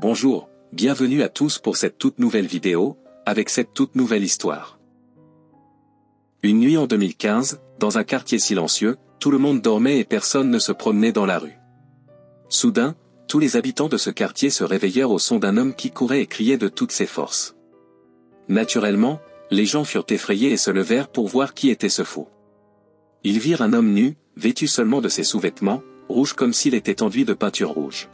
Bonjour, bienvenue à tous pour cette toute nouvelle vidéo, avec cette toute nouvelle histoire. Une nuit en 2015, dans un quartier silencieux, tout le monde dormait et personne ne se promenait dans la rue. Soudain, tous les habitants de ce quartier se réveillèrent au son d'un homme qui courait et criait de toutes ses forces. Naturellement, les gens furent effrayés et se levèrent pour voir qui était ce fou. Ils virent un homme nu, vêtu seulement de ses sous-vêtements, rouge comme s'il était enduit de peinture rouge.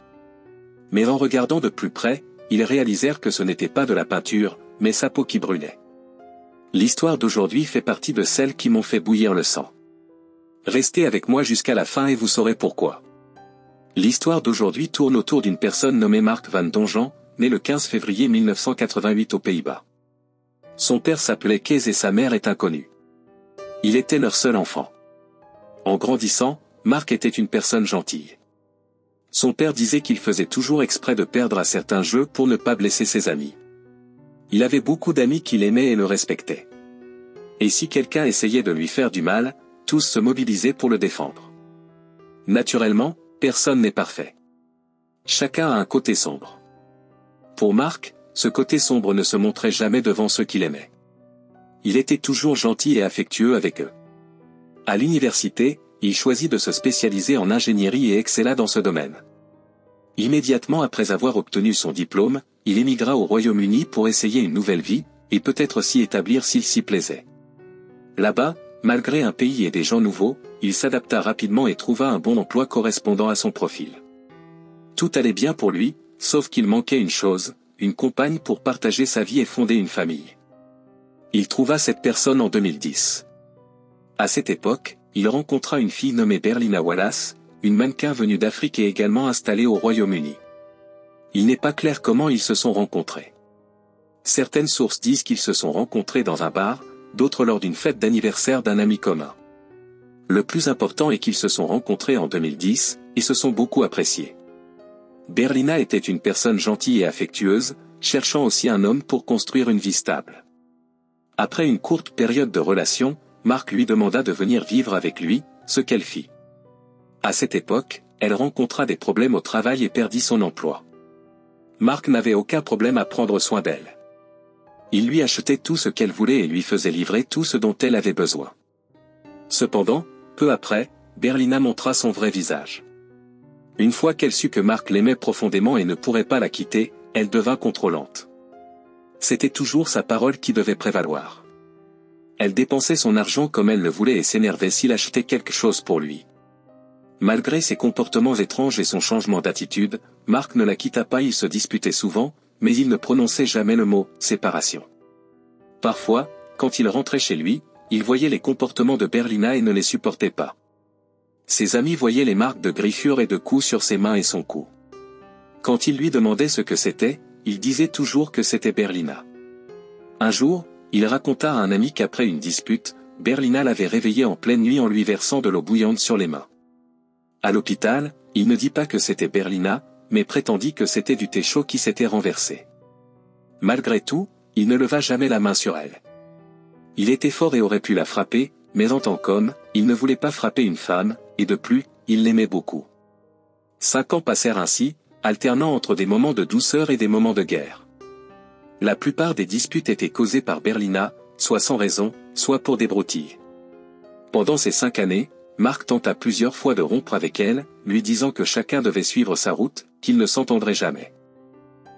Mais en regardant de plus près, ils réalisèrent que ce n'était pas de la peinture, mais sa peau qui brûlait. L'histoire d'aujourd'hui fait partie de celles qui m'ont fait bouillir le sang. Restez avec moi jusqu'à la fin et vous saurez pourquoi. L'histoire d'aujourd'hui tourne autour d'une personne nommée Mark van Dongen, né le 15 février 1988 aux Pays-Bas. Son père s'appelait Kees et sa mère est inconnue. Il était leur seul enfant. En grandissant, Mark était une personne gentille. Son père disait qu'il faisait toujours exprès de perdre à certains jeux pour ne pas blesser ses amis. Il avait beaucoup d'amis qui l'aimaient et le respectaient. Et si quelqu'un essayait de lui faire du mal, tous se mobilisaient pour le défendre. Naturellement, personne n'est parfait. Chacun a un côté sombre. Pour Mark, ce côté sombre ne se montrait jamais devant ceux qu'il aimait. Il était toujours gentil et affectueux avec eux. À l'université, il choisit de se spécialiser en ingénierie et excella dans ce domaine. Immédiatement après avoir obtenu son diplôme, il émigra au Royaume-Uni pour essayer une nouvelle vie, et peut-être s'y établir s'il s'y plaisait. Là-bas, malgré un pays et des gens nouveaux, il s'adapta rapidement et trouva un bon emploi correspondant à son profil. Tout allait bien pour lui, sauf qu'il manquait une chose, une compagne pour partager sa vie et fonder une famille. Il trouva cette personne en 2010. À cette époque, il rencontra une fille nommée Berlina Wallace, une mannequin venue d'Afrique et également installée au Royaume-Uni. Il n'est pas clair comment ils se sont rencontrés. Certaines sources disent qu'ils se sont rencontrés dans un bar, d'autres lors d'une fête d'anniversaire d'un ami commun. Le plus important est qu'ils se sont rencontrés en 2010, et se sont beaucoup appréciés. Berlina était une personne gentille et affectueuse, cherchant aussi un homme pour construire une vie stable. Après une courte période de relation, Mark lui demanda de venir vivre avec lui, ce qu'elle fit. À cette époque, elle rencontra des problèmes au travail et perdit son emploi. Mark n'avait aucun problème à prendre soin d'elle. Il lui achetait tout ce qu'elle voulait et lui faisait livrer tout ce dont elle avait besoin. Cependant, peu après, Berlina montra son vrai visage. Une fois qu'elle sut que Mark l'aimait profondément et ne pourrait pas la quitter, elle devint contrôlante. C'était toujours sa parole qui devait prévaloir. Elle dépensait son argent comme elle le voulait et s'énervait s'il achetait quelque chose pour lui. Malgré ses comportements étranges et son changement d'attitude, Mark ne la quitta pas, ils se disputaient souvent, mais il ne prononçait jamais le mot « séparation ». Parfois, quand il rentrait chez lui, il voyait les comportements de Berlina et ne les supportait pas. Ses amis voyaient les marques de griffures et de coups sur ses mains et son cou. Quand il lui demandait ce que c'était, il disait toujours que c'était Berlina. Un jour, il raconta à un ami qu'après une dispute, Berlina l'avait réveillé en pleine nuit en lui versant de l'eau bouillante sur les mains. À l'hôpital, il ne dit pas que c'était Berlina, mais prétendit que c'était du thé chaud qui s'était renversé. Malgré tout, il ne leva jamais la main sur elle. Il était fort et aurait pu la frapper, mais en tant qu'homme, il ne voulait pas frapper une femme, et de plus, il l'aimait beaucoup. 5 ans passèrent ainsi, alternant entre des moments de douceur et des moments de guerre. La plupart des disputes étaient causées par Berlina, soit sans raison, soit pour des broutilles. Pendant ces 5 années, Mark tenta plusieurs fois de rompre avec elle, lui disant que chacun devait suivre sa route, qu'ils ne s'entendraient jamais.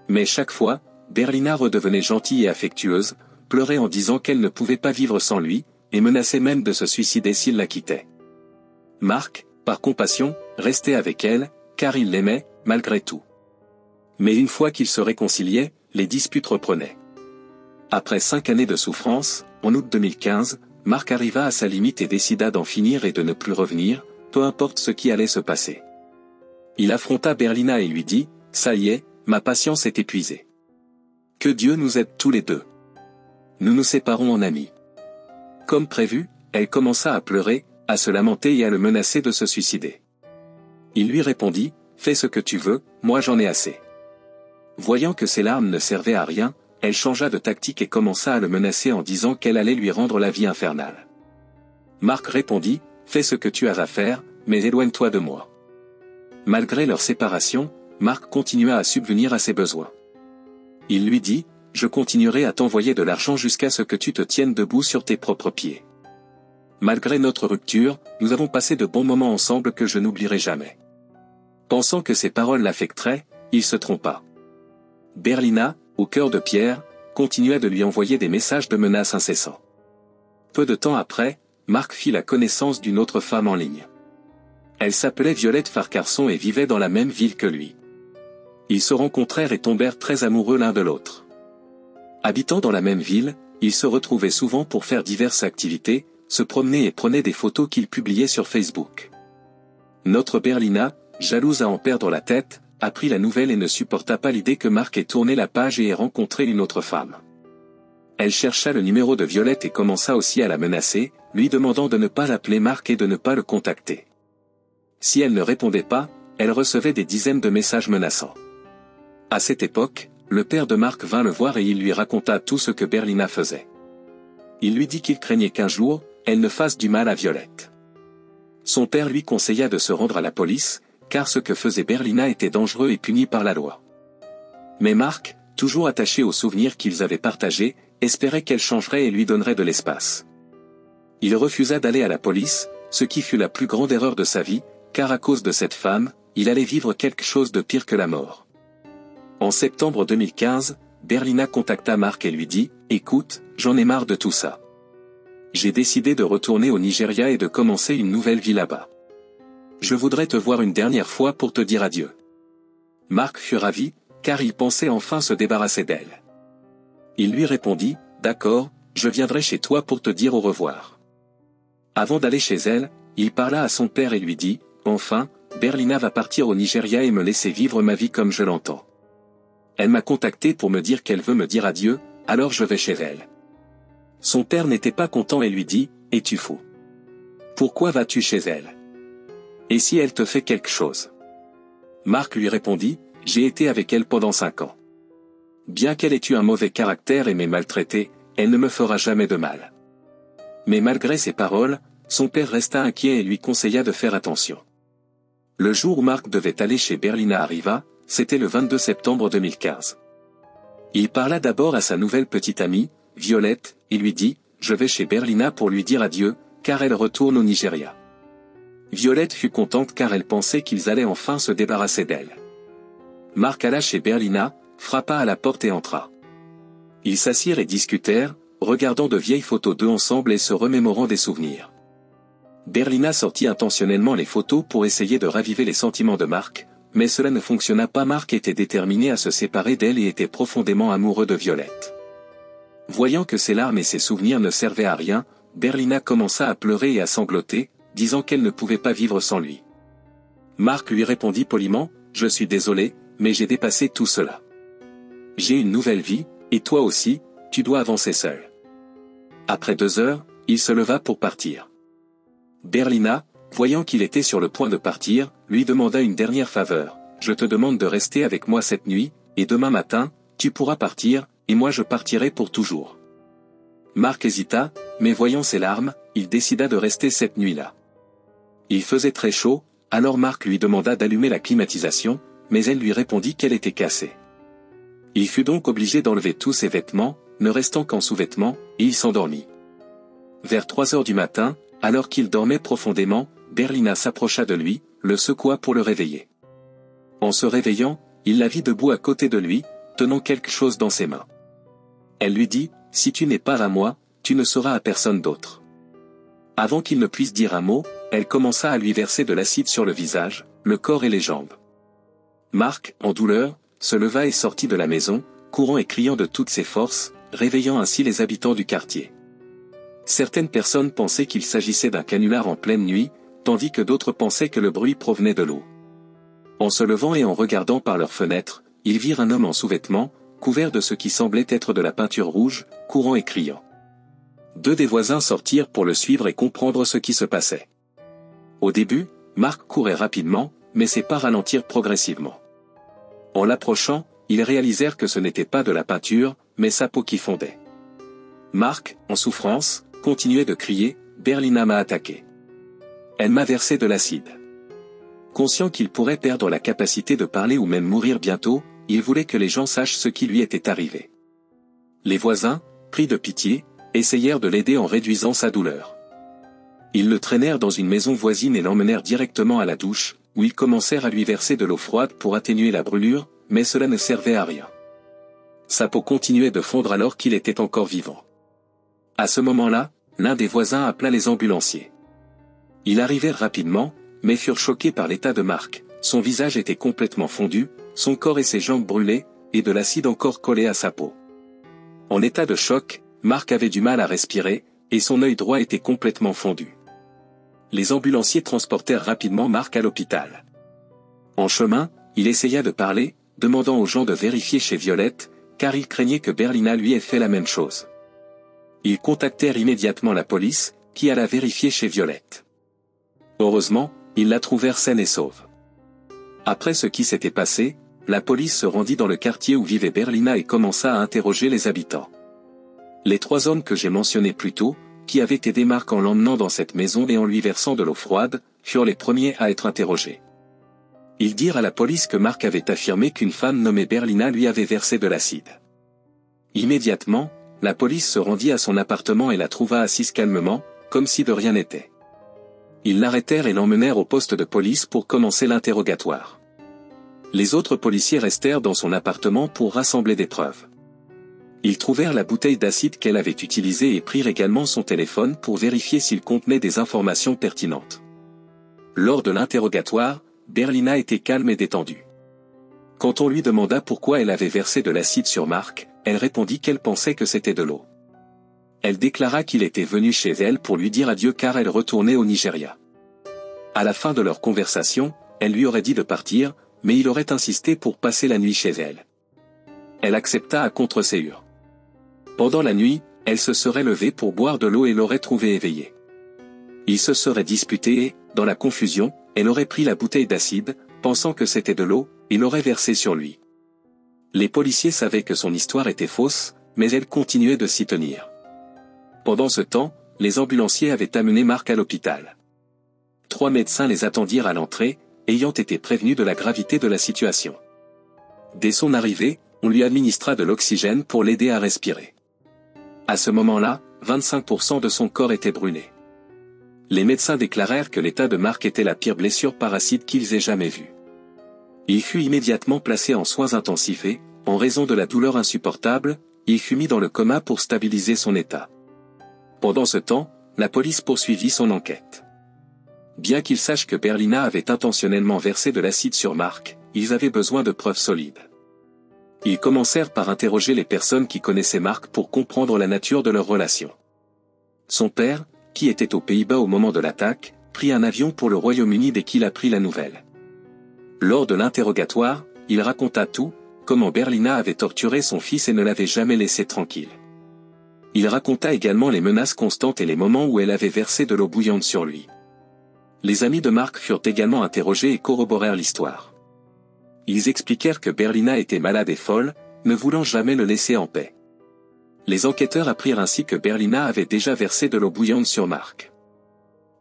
Mais chaque fois, Berlina redevenait gentille et affectueuse, pleurait en disant qu'elle ne pouvait pas vivre sans lui, et menaçait même de se suicider s'il la quittait. Mark, par compassion, restait avec elle, car il l'aimait, malgré tout. Mais une fois qu'ils se réconciliaient, les disputes reprenaient. Après 5 années de souffrance, en août 2015, Mark arriva à sa limite et décida d'en finir et de ne plus revenir, peu importe ce qui allait se passer. Il affronta Berlina et lui dit « Ça y est, ma patience est épuisée. Que Dieu nous aide tous les deux. Nous nous séparons en amis. » Comme prévu, elle commença à pleurer, à se lamenter et à le menacer de se suicider. Il lui répondit « Fais ce que tu veux, moi j'en ai assez. » Voyant que ses larmes ne servaient à rien, elle changea de tactique et commença à le menacer en disant qu'elle allait lui rendre la vie infernale. Mark répondit « Fais ce que tu as à faire, mais éloigne-toi de moi. » Malgré leur séparation, Marc continua à subvenir à ses besoins. Il lui dit, « Je continuerai à t'envoyer de l'argent jusqu'à ce que tu te tiennes debout sur tes propres pieds. » Malgré notre rupture, nous avons passé de bons moments ensemble que je n'oublierai jamais. Pensant que ces paroles l'affecteraient, il se trompa. Berlina, au cœur de pierre, continua de lui envoyer des messages de menaces incessants. Peu de temps après, Marc fit la connaissance d'une autre femme en ligne. Elle s'appelait Violette Farcarson et vivait dans la même ville que lui. Ils se rencontrèrent et tombèrent très amoureux l'un de l'autre. Habitant dans la même ville, ils se retrouvaient souvent pour faire diverses activités, se promener et prenaient des photos qu'ils publiaient sur Facebook. Notre Berlina, jalouse à en perdre la tête, apprit la nouvelle et ne supporta pas l'idée que Marc ait tourné la page et ait rencontré une autre femme. Elle chercha le numéro de Violette et commença aussi à la menacer, lui demandant de ne pas appeler Marc et de ne pas le contacter. Si elle ne répondait pas, elle recevait des dizaines de messages menaçants. À cette époque, le père de Marc vint le voir et il lui raconta tout ce que Berlina faisait. Il lui dit qu'il craignait qu'un jour, elle ne fasse du mal à Violette. Son père lui conseilla de se rendre à la police, car ce que faisait Berlina était dangereux et puni par la loi. Mais Marc, toujours attaché aux souvenirs qu'ils avaient partagés, espérait qu'elle changerait et lui donnerait de l'espace. Il refusa d'aller à la police, ce qui fut la plus grande erreur de sa vie, car à cause de cette femme, il allait vivre quelque chose de pire que la mort. En septembre 2015, Berlina contacta Marc et lui dit, « Écoute, j'en ai marre de tout ça. J'ai décidé de retourner au Nigeria et de commencer une nouvelle vie là-bas. Je voudrais te voir une dernière fois pour te dire adieu. » Marc fut ravi, car il pensait enfin se débarrasser d'elle. Il lui répondit, « D'accord, je viendrai chez toi pour te dire au revoir. » Avant d'aller chez elle, il parla à son père et lui dit, « Enfin, Berlina va partir au Nigeria et me laisser vivre ma vie comme je l'entends. Elle m'a contacté pour me dire qu'elle veut me dire adieu, alors je vais chez elle. » Son père n'était pas content et lui dit, « Es-tu fou? Pourquoi vas-tu chez elle? Et si elle te fait quelque chose? » Marc lui répondit, « J'ai été avec elle pendant 5 ans. Bien qu'elle ait eu un mauvais caractère et m'ait maltraité, elle ne me fera jamais de mal. » Mais malgré ces paroles, son père resta inquiet et lui conseilla de faire attention. Le jour où Marc devait aller chez Berlina arriva, c'était le 22 septembre 2015. Il parla d'abord à sa nouvelle petite amie, Violette, et lui dit, « Je vais chez Berlina pour lui dire adieu, car elle retourne au Nigeria. » Violette fut contente car elle pensait qu'ils allaient enfin se débarrasser d'elle. Marc alla chez Berlina, frappa à la porte et entra. Ils s'assirent et discutèrent, regardant de vieilles photos d'eux ensemble et se remémorant des souvenirs. Berlina sortit intentionnellement les photos pour essayer de raviver les sentiments de Marc, mais cela ne fonctionna pas. Marc était déterminé à se séparer d'elle et était profondément amoureux de Violette. Voyant que ses larmes et ses souvenirs ne servaient à rien, Berlina commença à pleurer et à sangloter, disant qu'elle ne pouvait pas vivre sans lui. Marc lui répondit poliment, « Je suis désolé, mais j'ai dépassé tout cela. J'ai une nouvelle vie, et toi aussi, tu dois avancer seul. » Après 2 heures, il se leva pour partir. Berlina, voyant qu'il était sur le point de partir, lui demanda une dernière faveur, « Je te demande de rester avec moi cette nuit, et demain matin, tu pourras partir, et moi je partirai pour toujours. » Marc hésita, mais voyant ses larmes, il décida de rester cette nuit-là. Il faisait très chaud, alors Marc lui demanda d'allumer la climatisation, mais elle lui répondit qu'elle était cassée. Il fut donc obligé d'enlever tous ses vêtements, ne restant qu'en sous-vêtements, et il s'endormit. Vers 3 heures du matin, alors qu'il dormait profondément, Berlina s'approcha de lui, le secoua pour le réveiller. En se réveillant, il la vit debout à côté de lui, tenant quelque chose dans ses mains. Elle lui dit, « Si tu n'es pas à moi, tu ne seras à personne d'autre. » Avant qu'il ne puisse dire un mot, elle commença à lui verser de l'acide sur le visage, le corps et les jambes. Marc, en douleur, se leva et sortit de la maison, courant et criant de toutes ses forces, réveillant ainsi les habitants du quartier. Certaines personnes pensaient qu'il s'agissait d'un canular en pleine nuit, tandis que d'autres pensaient que le bruit provenait de l'eau. En se levant et en regardant par leurs fenêtres, ils virent un homme en sous-vêtements, couvert de ce qui semblait être de la peinture rouge, courant et criant. 2 des voisins sortirent pour le suivre et comprendre ce qui se passait. Au début, Marc courait rapidement, mais ses pas ralentirent progressivement. En l'approchant, ils réalisèrent que ce n'était pas de la peinture, mais sa peau qui fondait. Marc, en souffrance, continuait de crier, « Berlina m'a attaqué. Elle m'a versé de l'acide. Conscient qu'il pourrait perdre la capacité de parler ou même mourir bientôt, il voulait que les gens sachent ce qui lui était arrivé. Les voisins, pris de pitié, essayèrent de l'aider en réduisant sa douleur. Ils le traînèrent dans une maison voisine et l'emmenèrent directement à la douche, où ils commencèrent à lui verser de l'eau froide pour atténuer la brûlure, mais cela ne servait à rien. Sa peau continuait de fondre alors qu'il était encore vivant. À ce moment-là, l'un des voisins appela les ambulanciers. Ils arrivèrent rapidement, mais furent choqués par l'état de Mark. Son visage était complètement fondu, son corps et ses jambes brûlés, et de l'acide encore collé à sa peau. En état de choc, Mark avait du mal à respirer, et son œil droit était complètement fondu. Les ambulanciers transportèrent rapidement Mark à l'hôpital. En chemin, il essaya de parler, demandant aux gens de vérifier chez Violette, car il craignait que Berlina lui ait fait la même chose. Ils contactèrent immédiatement la police, qui alla vérifier chez Violette. Heureusement, ils la trouvèrent saine et sauve. Après ce qui s'était passé, la police se rendit dans le quartier où vivait Berlina et commença à interroger les habitants. Les 3 hommes que j'ai mentionnés plus tôt, qui avaient aidé Mark en l'emmenant dans cette maison et en lui versant de l'eau froide, furent les premiers à être interrogés. Ils dirent à la police que Mark avait affirmé qu'une femme nommée Berlina lui avait versé de l'acide. Immédiatement, la police se rendit à son appartement et la trouva assise calmement, comme si de rien n'était. Ils l'arrêtèrent et l'emmenèrent au poste de police pour commencer l'interrogatoire. Les autres policiers restèrent dans son appartement pour rassembler des preuves. Ils trouvèrent la bouteille d'acide qu'elle avait utilisée et prirent également son téléphone pour vérifier s'il contenait des informations pertinentes. Lors de l'interrogatoire, Berlina était calme et détendue. Quand on lui demanda pourquoi elle avait versé de l'acide sur Mark, elle répondit qu'elle pensait que c'était de l'eau. Elle déclara qu'il était venu chez elle pour lui dire adieu car elle retournait au Nigeria. À la fin de leur conversation, elle lui aurait dit de partir, mais il aurait insisté pour passer la nuit chez elle. Elle accepta à contre-séure. Pendant la nuit, elle se serait levée pour boire de l'eau et l'aurait trouvé éveillé. Ils se seraient disputés et, dans la confusion, elle aurait pris la bouteille d'acide, pensant que c'était de l'eau, et l'aurait versée sur lui. Les policiers savaient que son histoire était fausse, mais elle continuait de s'y tenir. Pendant ce temps, les ambulanciers avaient amené Mark à l'hôpital. 3 médecins les attendirent à l'entrée, ayant été prévenus de la gravité de la situation. Dès son arrivée, on lui administra de l'oxygène pour l'aider à respirer. À ce moment-là, 25% de son corps était brûlé. Les médecins déclarèrent que l'état de Mark était la pire blessure par acide qu'ils aient jamais vue. Il fut immédiatement placé en soins intensifs et, en raison de la douleur insupportable, il fut mis dans le coma pour stabiliser son état. Pendant ce temps, la police poursuivit son enquête. Bien qu'ils sachent que Berlina avait intentionnellement versé de l'acide sur Mark, ils avaient besoin de preuves solides. Ils commencèrent par interroger les personnes qui connaissaient Mark pour comprendre la nature de leur relation. Son père, qui était aux Pays-Bas au moment de l'attaque, prit un avion pour le Royaume-Uni dès qu'il apprit la nouvelle. Lors de l'interrogatoire, il raconta tout, comment Berlina avait torturé son fils et ne l'avait jamais laissé tranquille. Il raconta également les menaces constantes et les moments où elle avait versé de l'eau bouillante sur lui. Les amis de Mark furent également interrogés et corroborèrent l'histoire. Ils expliquèrent que Berlina était malade et folle, ne voulant jamais le laisser en paix. Les enquêteurs apprirent ainsi que Berlina avait déjà versé de l'eau bouillante sur Mark.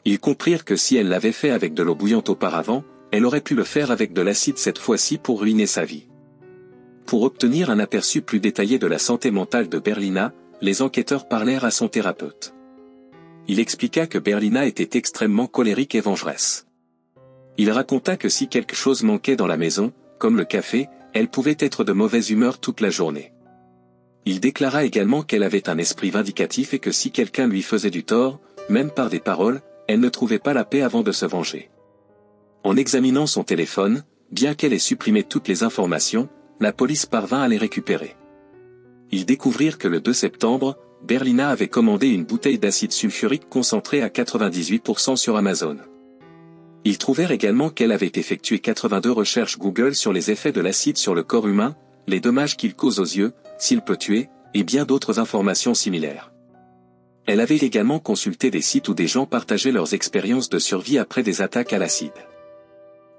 Ils comprirent que si elle l'avait fait avec de l'eau bouillante auparavant, elle aurait pu le faire avec de l'acide cette fois-ci pour ruiner sa vie. Pour obtenir un aperçu plus détaillé de la santé mentale de Berlina, les enquêteurs parlèrent à son thérapeute. Il expliqua que Berlina était extrêmement colérique et vengeresse. Il raconta que si quelque chose manquait dans la maison, comme le café, elle pouvait être de mauvaise humeur toute la journée. Il déclara également qu'elle avait un esprit vindicatif et que si quelqu'un lui faisait du tort, même par des paroles, elle ne trouvait pas la paix avant de se venger. En examinant son téléphone, bien qu'elle ait supprimé toutes les informations, la police parvint à les récupérer. Ils découvrirent que le 2 septembre, Berlina avait commandé une bouteille d'acide sulfurique concentré à 98% sur Amazon. Ils trouvèrent également qu'elle avait effectué 82 recherches Google sur les effets de l'acide sur le corps humain, les dommages qu'il cause aux yeux, s'il peut tuer, et bien d'autres informations similaires. Elle avait également consulté des sites où des gens partageaient leurs expériences de survie après des attaques à l'acide.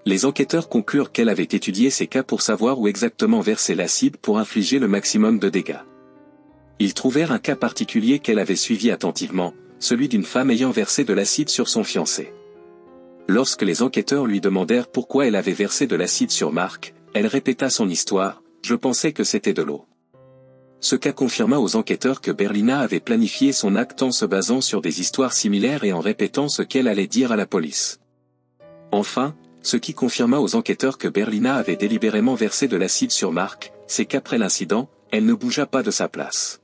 Les enquêteurs conclurent qu'elle avait étudié ces cas pour savoir où exactement verser l'acide pour infliger le maximum de dégâts. Ils trouvèrent un cas particulier qu'elle avait suivi attentivement, celui d'une femme ayant versé de l'acide sur son fiancé. Lorsque les enquêteurs lui demandèrent pourquoi elle avait versé de l'acide sur Mark, elle répéta son histoire, « Je pensais que c'était de l'eau ». Ce cas confirma aux enquêteurs que Berlina avait planifié son acte en se basant sur des histoires similaires et en répétant ce qu'elle allait dire à la police. Enfin, ce qui confirma aux enquêteurs que Berlina avait délibérément versé de l'acide sur Mark, c'est qu'après l'incident, elle ne bougea pas de sa place.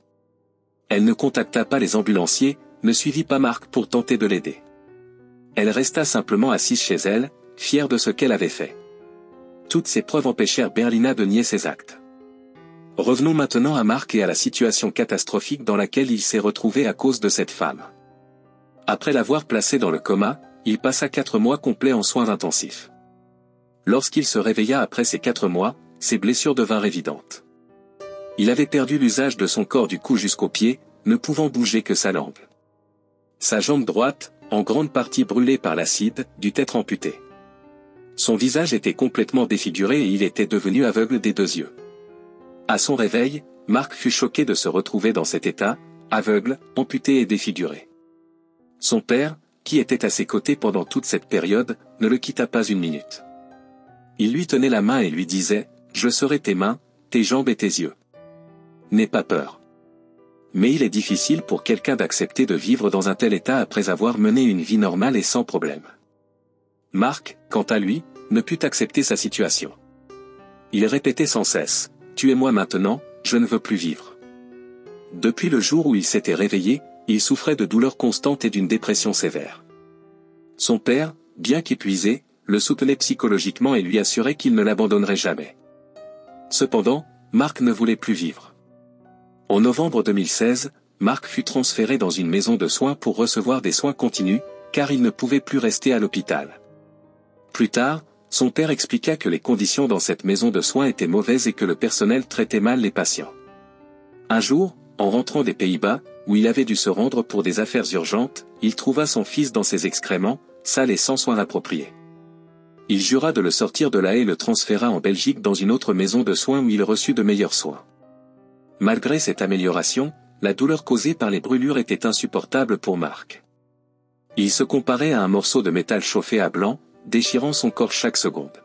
Elle ne contacta pas les ambulanciers, ne suivit pas Mark pour tenter de l'aider. Elle resta simplement assise chez elle, fière de ce qu'elle avait fait. Toutes ces preuves empêchèrent Berlina de nier ses actes. Revenons maintenant à Mark et à la situation catastrophique dans laquelle il s'est retrouvé à cause de cette femme. Après l'avoir placé dans le coma, il passa 4 mois complets en soins intensifs. Lorsqu'il se réveilla après ces 4 mois, ses blessures devinrent évidentes. Il avait perdu l'usage de son corps du cou jusqu'aux pieds, ne pouvant bouger que sa langue. Sa jambe droite, en grande partie brûlée par l'acide, dut être amputée. Son visage était complètement défiguré et il était devenu aveugle des 2 yeux. À son réveil, Mark fut choqué de se retrouver dans cet état, aveugle, amputé et défiguré. Son père, qui était à ses côtés pendant toute cette période, ne le quitta pas une minute. Il lui tenait la main et lui disait, « Je serai tes mains, tes jambes et tes yeux. N'aie pas peur. » Mais il est difficile pour quelqu'un d'accepter de vivre dans un tel état après avoir mené une vie normale et sans problème. Mark, quant à lui, ne put accepter sa situation. Il répétait sans cesse, « Tuez-moi maintenant, je ne veux plus vivre. » Depuis le jour où il s'était réveillé, il souffrait de douleurs constantes et d'une dépression sévère. Son père, bien qu'épuisé, le soutenait psychologiquement et lui assurait qu'il ne l'abandonnerait jamais. Cependant, Mark ne voulait plus vivre. En novembre 2016, Mark fut transféré dans une maison de soins pour recevoir des soins continus, car il ne pouvait plus rester à l'hôpital. Plus tard, son père expliqua que les conditions dans cette maison de soins étaient mauvaises et que le personnel traitait mal les patients. Un jour, en rentrant des Pays-Bas, où il avait dû se rendre pour des affaires urgentes, il trouva son fils dans ses excréments, sale et sans soins appropriés. Il jura de le sortir de là et le transféra en Belgique dans une autre maison de soins où il reçut de meilleurs soins. Malgré cette amélioration, la douleur causée par les brûlures était insupportable pour Mark. Il se comparait à un morceau de métal chauffé à blanc, déchirant son corps chaque seconde.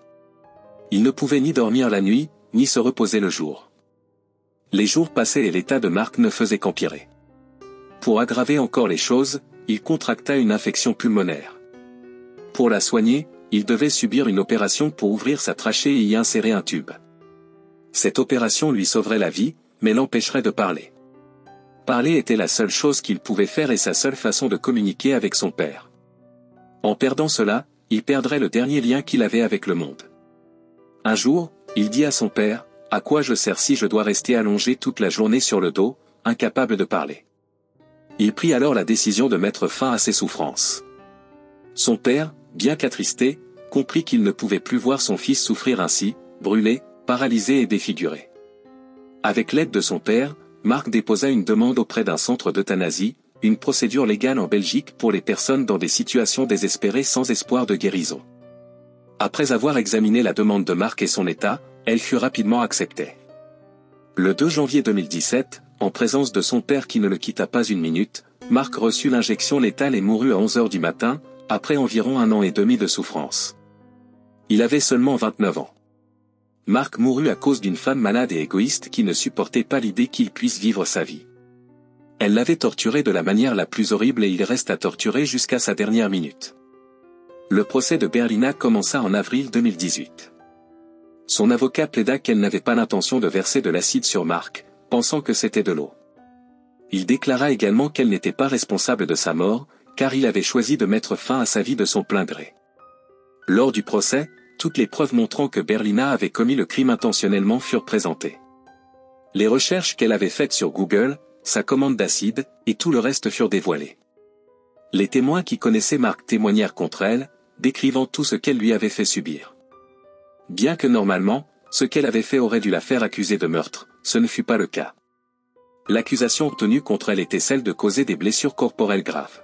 Il ne pouvait ni dormir la nuit, ni se reposer le jour. Les jours passaient et l'état de Mark ne faisait qu'empirer. Pour aggraver encore les choses, il contracta une infection pulmonaire. Pour la soigner, il devait subir une opération pour ouvrir sa trachée et y insérer un tube. Cette opération lui sauverait la vie, mais l'empêcherait de parler. Parler était la seule chose qu'il pouvait faire et sa seule façon de communiquer avec son père. En perdant cela, il perdrait le dernier lien qu'il avait avec le monde. Un jour, il dit à son père, « À quoi je sers si je dois rester allongé toute la journée sur le dos, incapable de parler ?» Il prit alors la décision de mettre fin à ses souffrances. Son père, bien qu'attristé, comprit qu'il ne pouvait plus voir son fils souffrir ainsi, brûlé, paralysé et défiguré. Avec l'aide de son père, Mark déposa une demande auprès d'un centre d'euthanasie, une procédure légale en Belgique pour les personnes dans des situations désespérées sans espoir de guérison. Après avoir examiné la demande de Mark et son état, elle fut rapidement acceptée. Le 2 janvier 2017, en présence de son père qui ne le quitta pas une minute, Mark reçut l'injection létale et mourut à 11 h du matin, après environ 1 an et demi de souffrance. Il avait seulement 29 ans. Mark mourut à cause d'une femme malade et égoïste qui ne supportait pas l'idée qu'il puisse vivre sa vie. Elle l'avait torturé de la manière la plus horrible et il resta torturé jusqu'à sa dernière minute. Le procès de Berlina commença en avril 2018. Son avocat plaida qu'elle n'avait pas l'intention de verser de l'acide sur Mark, pensant que c'était de l'eau. Il déclara également qu'elle n'était pas responsable de sa mort, car il avait choisi de mettre fin à sa vie de son plein gré. Lors du procès, toutes les preuves montrant que Berlina avait commis le crime intentionnellement furent présentées. Les recherches qu'elle avait faites sur Google, sa commande d'acide, et tout le reste furent dévoilées. Les témoins qui connaissaient Mark témoignèrent contre elle, décrivant tout ce qu'elle lui avait fait subir. Bien que normalement, ce qu'elle avait fait aurait dû la faire accuser de meurtre, ce ne fut pas le cas. L'accusation obtenue contre elle était celle de causer des blessures corporelles graves.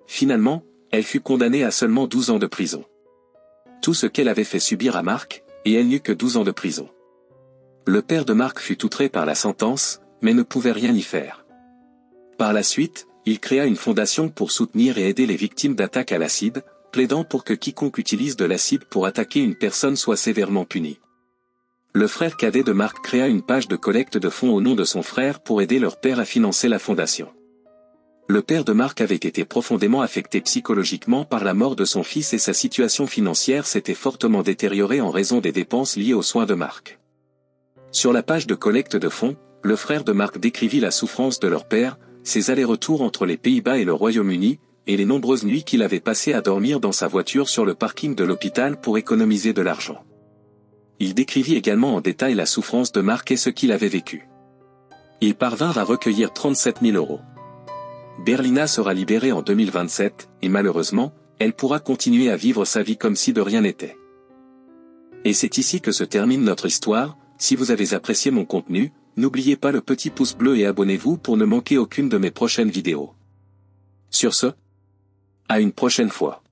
Finalement, elle fut condamnée à seulement 12 ans de prison. Tout ce qu'elle avait fait subir à Mark, et elle n'eut que 12 ans de prison. Le père de Mark fut outré par la sentence, mais ne pouvait rien y faire. Par la suite, il créa une fondation pour soutenir et aider les victimes d'attaques à l'acide, plaidant pour que quiconque utilise de l'acide pour attaquer une personne soit sévèrement puni. Le frère cadet de Mark créa une page de collecte de fonds au nom de son frère pour aider leur père à financer la fondation. Le père de Mark avait été profondément affecté psychologiquement par la mort de son fils et sa situation financière s'était fortement détériorée en raison des dépenses liées aux soins de Mark. Sur la page de collecte de fonds, le frère de Mark décrivit la souffrance de leur père, ses allers-retours entre les Pays-Bas et le Royaume-Uni, et les nombreuses nuits qu'il avait passées à dormir dans sa voiture sur le parking de l'hôpital pour économiser de l'argent. Il décrivit également en détail la souffrance de Mark et ce qu'il avait vécu. Ils parvinrent à recueillir 37 000 €. Berlina sera libérée en 2027, et malheureusement, elle pourra continuer à vivre sa vie comme si de rien n'était. Et c'est ici que se termine notre histoire. Si vous avez apprécié mon contenu, n'oubliez pas le petit pouce bleu et abonnez-vous pour ne manquer aucune de mes prochaines vidéos. Sur ce, à une prochaine fois.